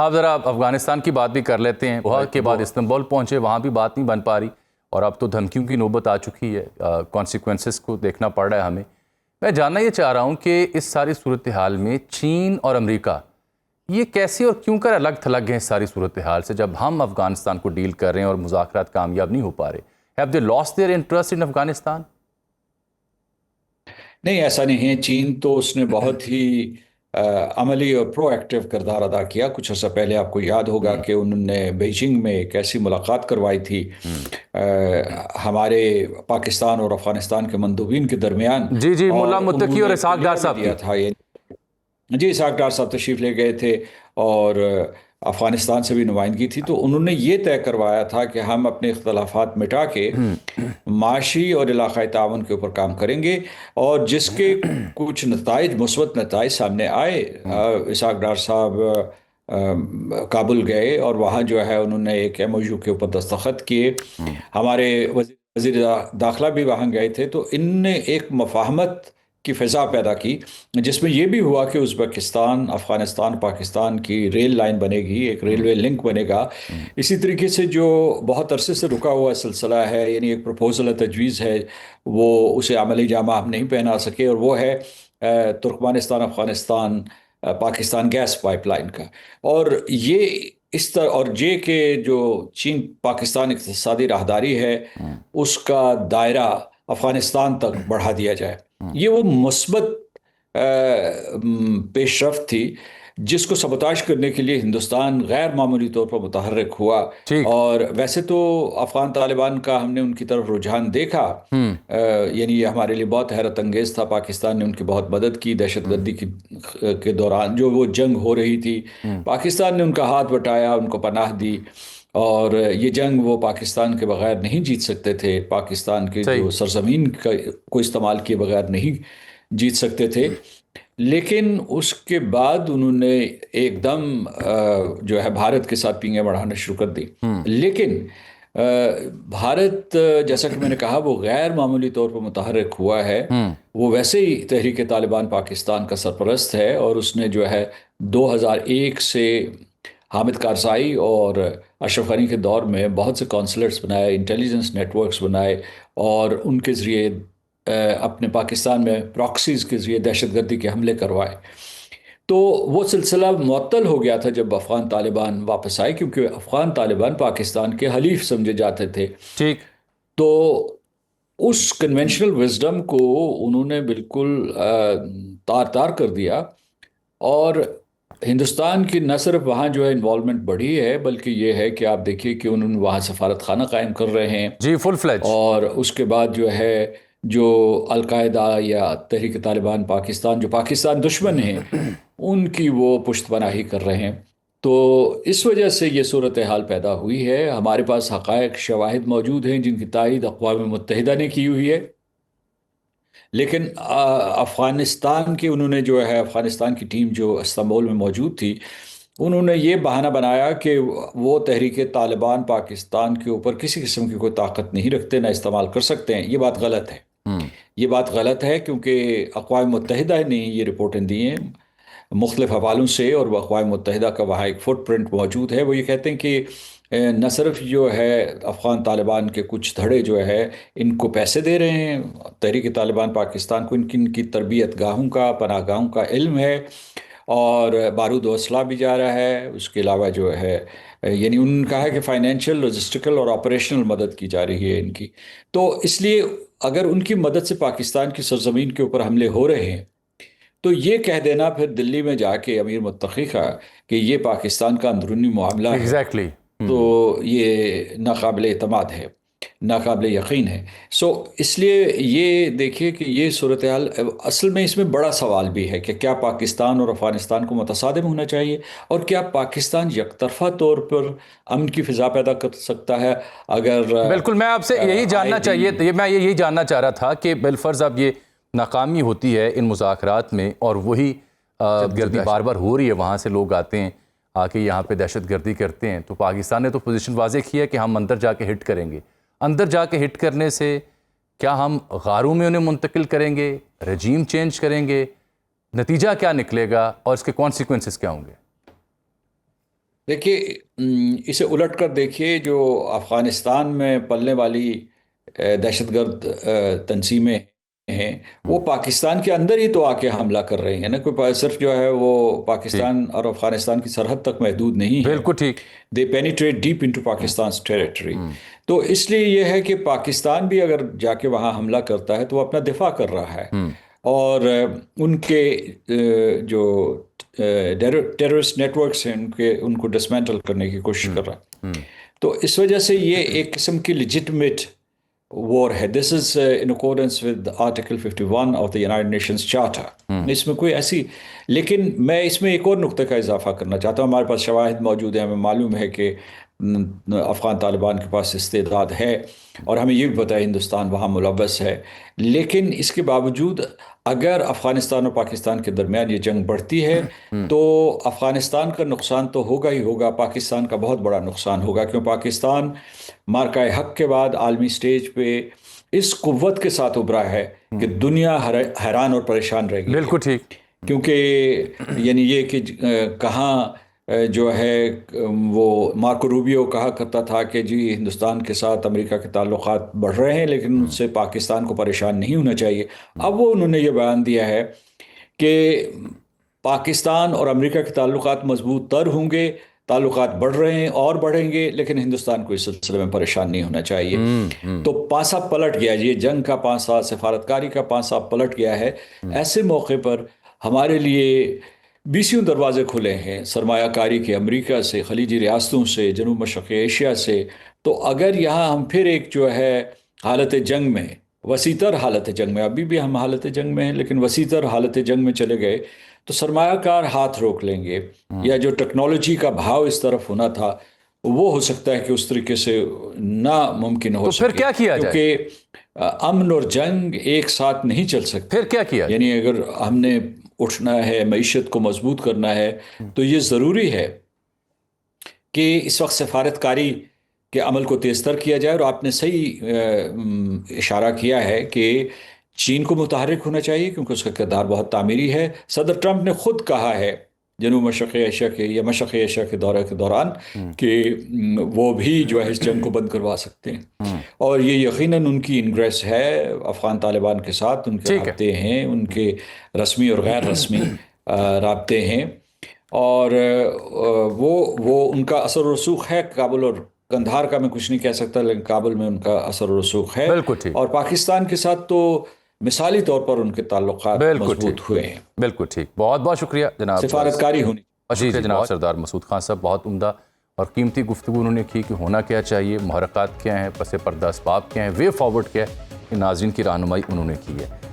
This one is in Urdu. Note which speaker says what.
Speaker 1: آپ ذرا افغانستان کی بات بھی کر لیتے ہیں. وہاں کے بعد استنبول پہنچے, وہاں بھی بات نہیں بن پا رہی, اور اب تو دھمکیوں کی نوبت آ چکی ہے, کانسیکوینسز کو دیکھنا پڑ رہا ہے ہمیں. میں جاننا یہ چاہ رہا ہوں کہ اس ساری صورتحال میں چین اور امریکہ یہ کیسے اور کیوں کر الگ تھلگ ہیں اس ساری صورتحال سے, جب ہم افغانستان کو ڈیل کر رہے ہیں اور مذاکرات کامیاب نہیں ہو پا رہے. Have they lost their interest in Afghanistan?
Speaker 2: نہیں، ایسا نہیں ہے. چین تو اس نے بہت ہی عملی اور پرو ایکٹیو کردار ادا کیا. کچھ عرصہ پہلے آپ کو یاد ہوگا کہ انہوں نے بیجنگ میں ایک ایسی ملاقات کروائی تھی ہمارے پاکستان اور افغانستان کے مندوبین کے درمیان.
Speaker 1: جی ملا
Speaker 2: اور
Speaker 1: متقی
Speaker 2: انہوں
Speaker 1: اور
Speaker 2: نے
Speaker 1: اسحاق ڈار صاحب
Speaker 2: دیا تھا. جی، اسحاق ڈار صاحب تشریف لے گئے تھے اور افغانستان سے بھی نمائندگی تھی. تو انہوں نے یہ طے کروایا تھا کہ ہم اپنے اختلافات مٹا کے معاشی اور علاقائی تعاون کے اوپر کام کریں گے, اور جس کے کچھ نتائج, مثبت نتائج سامنے آئے. اسحاق ڈار صاحب کابل گئے اور وہاں جو ہے انہوں نے ایک MOU کے اوپر دستخط کیے. ہمارے وزیر داخلہ بھی وہاں گئے تھے. تو ان نے ایک مفاہمت کی فضا پیدا کی, جس میں یہ بھی ہوا کہ ازبکستان, افغانستان, پاکستان کی ریل لائن بنے گی, ایک ریلوے لنک بنے گا. اسی طریقے سے جو بہت عرصے سے رکا ہوا سلسلہ ہے, یعنی ایک پروپوزل ہے, تجویز ہے, وہ اسے عملی جامہ ہم نہیں پہنا سکے, اور وہ ہے Turkmenistan, Afghanistan, Pakistan gas pipeline کا. اور یہ اس طرح, اور کہ جو چین پاکستان اقتصادی راہداری ہے اس کا دائرہ افغانستان تک بڑھا دیا جائے. یہ وہ مثبت پیش رفت تھی جس کو سبوتاژ کرنے کے لیے ہندوستان غیر معمولی طور پر متحرک ہوا. اور ویسے تو افغان طالبان کا ہم نے ان کی طرف رجحان دیکھا, یعنی یہ ہمارے لیے بہت حیرت انگیز تھا. پاکستان نے ان کی بہت مدد کی دہشت گردی کے دوران جو وہ جنگ ہو رہی تھی. پاکستان نے ان کا ہاتھ بٹایا, ان کو پناہ دی, اور یہ جنگ وہ پاکستان کے بغیر نہیں جیت سکتے تھے. پاکستان کے جو سرزمین کو استعمال کیے بغیر نہیں جیت سکتے تھے. لیکن اس کے بعد انہوں نے ایک دم جو ہے بھارت کے ساتھ پینگیں بڑھانا شروع کر دی. لیکن بھارت, جیسا کہ میں نے کہا, وہ غیر معمولی طور پر متحرک ہوا ہے. وہ ویسے ہی تحریک طالبان پاکستان کا سرپرست ہے, اور اس نے جو ہے 2001 سے حامد کارزائی اور اشرف غنی کے دور میں بہت سے کونسلرز بنائے, انٹیلیجنس نیٹ ورکس بنائے, اور ان کے ذریعے اپنے پاکستان میں پراکسیز کے ذریعے دہشت گردی کے حملے کروائے. تو وہ سلسلہ معطل ہو گیا تھا جب افغان طالبان واپس آئے, کیونکہ افغان طالبان پاکستان کے حلیف سمجھے جاتے تھے. تو اس کنونشنل وزڈم کو انہوں نے بالکل تار کر دیا, اور ہندوستان کی نہ صرف وہاں جو ہے انوالومنٹ بڑھی ہے, بلکہ یہ ہے کہ آپ دیکھیے کہ انہوں نے وہاں سفارت خانہ قائم کر رہے ہیں.
Speaker 1: فل فلیج.
Speaker 2: اور اس کے بعد جو ہے جو القاعدہ یا تحریک طالبان پاکستان, جو پاکستان دشمن ہیں, ان کی وہ پشت پناہی کر رہے ہیں. تو اس وجہ سے یہ صورتحال پیدا ہوئی ہے. ہمارے پاس حقائق, شواہد موجود ہیں جن کی تائید اقوام متحدہ نے کی ہوئی ہے. لیکن افغانستان کی انہوں نے جو ہے افغانستان کی ٹیم جو استنبول میں موجود تھی, انہوں نے یہ بہانہ بنایا کہ وہ تحریک طالبان پاکستان کے اوپر کسی قسم کی کوئی طاقت نہیں رکھتے, نہ استعمال کر سکتے ہیں. یہ بات غلط ہے. یہ بات غلط ہے کیونکہ اقوام متحدہ نے یہ رپورٹیں دی ہیں مختلف حوالوں سے, اور اقوام متحدہ کا وہاں ایک فٹ پرنٹ موجود ہے. وہ یہ کہتے ہیں کہ نہ صرف جو ہے افغان طالبان کے کچھ دھڑے جو ہے ان کو پیسے دے رہے ہیں, تحریک طالبان پاکستان کو ان کی تربیت گاہوں کا, پناہ گاہوں کا علم ہے, اور بارود و اسلحہ بھی جا رہا ہے. اس کے علاوہ جو ہے یعنی انہوں نے کہا ہے کہ فائنینشیل, لاجسٹیکل اور آپریشنل مدد کی جا رہی ہے ان کی. تو اس لیے اگر ان کی مدد سے پاکستان کی سرزمین کے اوپر حملے ہو رہے ہیں, تو یہ کہہ دینا پھر دلی میں جا کے امیر متقی کا کہ یہ پاکستان کا اندرونی معاملہ ہے, تو یہ ناقابل اعتماد ہے, ناقابل یقین ہے. اس لیے یہ دیکھیے کہ یہ صورتحال اصل میں اس میں بڑا سوال بھی ہے کہ کیا پاکستان اور افغانستان کو متصادم ہونا چاہیے, اور کیا پاکستان یک طرفہ طور پر امن کی فضا پیدا کر سکتا ہے. اگر
Speaker 1: بالکل, میں آپ سے یہی جاننا چاہیے, میں یہی جاننا چاہ رہا تھا کہ بالفرض اب یہ ناکامی ہوتی ہے ان مذاکرات میں, اور وہی گردی بار بار ہو رہی ہے, وہاں سے لوگ آتے ہیں آ کے یہاں پہ دہشت گردی کرتے ہیں, تو پاکستان نے تو پوزیشن واضح کی ہے کہ ہم اندر جا کے ہٹ کریں گے. اندر جا کے ہٹ کرنے سے کیا ہم غاروں میں انہیں منتقل کریں گے, رجیم چینج کریں گے, نتیجہ کیا نکلے گا, اور اس کے کانسیکوینسز کیا ہوں گے؟
Speaker 2: دیکھیے اسے الٹ کر دیکھیے، جو افغانستان میں پلنے والی دہشت گرد تنظیمیں ہیں وہ پاکستان کے اندر ہی تو آ کے حملہ کر رہے ہیں نا، کوئی صرف جو ہے وہ پاکستان اور افغانستان کی سرحد تک محدود نہیں ہے،
Speaker 1: بالکل ٹھیک.
Speaker 2: دے پینیٹریٹ ڈیپ انٹو پاکستان's ٹیریٹری. تو اس لیے یہ ہے کہ پاکستان بھی اگر جا کے وہاں حملہ کرتا ہے تو وہ اپنا دفاع کر رہا ہے، اور ان کے جو ٹیررسٹ نیٹ ورکس ہیں ان کو ڈسمینٹل کرنے کی کوشش کر رہا ہے. تو اس وجہ سے یہ ایک قسم کی لیجٹمیٹ وار ہے. This is in accordance with article 51 of the United Nations charter. اس میں کوئی ایسی، لیکن میں اس میں ایک اور نقطہ کا اضافہ کرنا چاہتا ہوں. ہمارے پاس شواہد موجود ہیں، ہمیں معلوم ہے کہ افغان طالبان کے پاس استعداد ہے، اور ہمیں یہ بھی پتہ ہے ہندوستان وہاں ملوث ہے. لیکن اس کے باوجود اگر افغانستان اور پاکستان کے درمیان یہ جنگ بڑھتی ہے تو افغانستان کا نقصان تو ہوگا ہی ہوگا، پاکستان کا بہت بڑا نقصان ہوگا، کیوں پاکستان مارکہ حق کے بعد عالمی سٹیج پہ اس قوت کے ساتھ ابھرا ہے کہ دنیا حیران اور پریشان رہے گی.
Speaker 1: بالکل ٹھیک.
Speaker 2: کیونکہ یعنی یہ کہ کہاں جو ہے وہ مارکو روبیو کہا کرتا تھا کہ جی ہندوستان کے ساتھ امریکہ کے تعلقات بڑھ رہے ہیں لیکن ان سے پاکستان کو پریشان نہیں ہونا چاہیے. اب وہ انہوں نے یہ بیان دیا ہے کہ پاکستان اور امریکہ کے تعلقات مضبوط تر ہوں گے، تعلقات بڑھ رہے ہیں اور بڑھیں گے، لیکن ہندوستان کو اس سلسلے میں پریشان نہیں ہونا چاہیے. تو پانسا پلٹ گیا، یہ جنگ کا پانسا، سفارتکاری کا پانسا پلٹ گیا ہے. ایسے موقع پر ہمارے لیے بیسیوں دروازے کھلے ہیں سرمایہ کاری کے، امریکہ سے، خلیجی ریاستوں سے، جنوب مشرقی ایشیا سے. تو اگر یہاں ہم پھر ایک جو ہے حالت جنگ میں، وسیع تر حالت جنگ میں، ابھی بھی ہم حالت جنگ میں ہیں لیکن وسیع تر حالت جنگ میں چلے گئے تو سرمایہ کار ہاتھ روک لیں گے، یا جو ٹیکنالوجی کا بھاؤ اس طرف ہونا تھا وہ ہو سکتا ہے کہ اس طریقے سے ناممکن ہو سکے.
Speaker 1: پھر کیا کیا جائے؟
Speaker 2: کیونکہ امن اور جنگ ایک ساتھ نہیں چل سکتے.
Speaker 1: پھر کیا کیا؟
Speaker 2: یعنی اگر ہم نے اٹھنا ہے، معیشت کو مضبوط کرنا ہے، تو یہ ضروری ہے کہ اس وقت سفارتکاری کے عمل کو تیز تر کیا جائے. اور آپ نے صحیح اشارہ کیا ہے کہ چین کو متحرک ہونا چاہیے کیونکہ اس کا کردار بہت تعمیری ہے. صدر ٹرمپ نے خود کہا ہے جنوب مشرقی ایشیا کے یا مشرقی ایشیا کے دورے کے دوران کہ وہ بھی جو ہے اس جنگ کو بند کروا سکتے ہیں، اور یہ یقیناً ان کی انگریس ہے افغان طالبان کے ساتھ. ان کے رابطے ہیں، ان کے رسمی اور غیر رسمی رابطے ہیں، اور وہ ان کا اثر و رسوخ ہے. کابل اور قندھار کا میں کچھ نہیں کہہ سکتا، لیکن کابل میں ان کا اثر و رسوخ ہے. اور پاکستان کے ساتھ تو مثالی طور پر ان کے تعلقات مضبوط ہوئے ہیں.
Speaker 1: بالکل ٹھیک. بہت بہت شکریہ جناب.
Speaker 2: سفارتکاری ہونی.
Speaker 1: شکریہ جناب سردار مسعود خان صاحب. بہت عمدہ اور قیمتی گفتگو انہوں نے کی کہ ہونا کیا چاہیے، محرکات کیا ہیں، پس پردہ اسباب کیا ہیں، وے فارورڈ کیا ہے. ناظرین کی رہنمائی انہوں نے کی ہے.